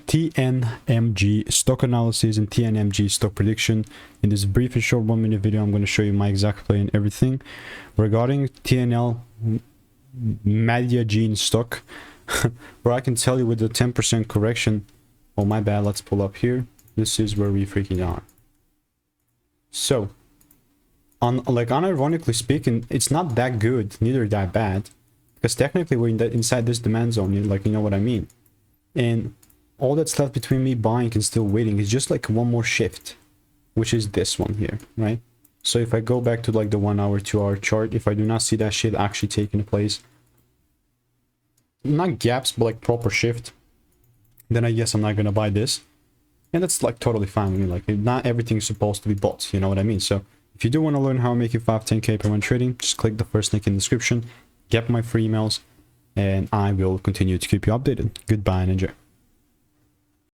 TNMG stock analysis and TNMG stock prediction. In this brief and short 1-minute video, I'm going to show you my exact play and everything regarding TNL Mediagene stock, where I can tell you with the 10% correction. Oh, my bad. Let's pull up here. This is where we freaking are. So, unironically speaking, it's not that good, neither that bad, because technically we're inside this demand zone. You know what I mean. And all that's left between me buying and still waiting is just like one more shift, which is this one here, right? So if I go back to like the 1 hour, 2 hour chart, if I do not see that shit actually taking place, not gaps, but like proper shift, then I guess I'm not gonna buy this. And that's like totally fine with me. Like, not everything's supposed to be bought, you know what I mean? So if you do want to learn how I'm making 5-10k per month trading, just click the first link in the description, get my free emails, and I will continue to keep you updated. Goodbye and enjoy.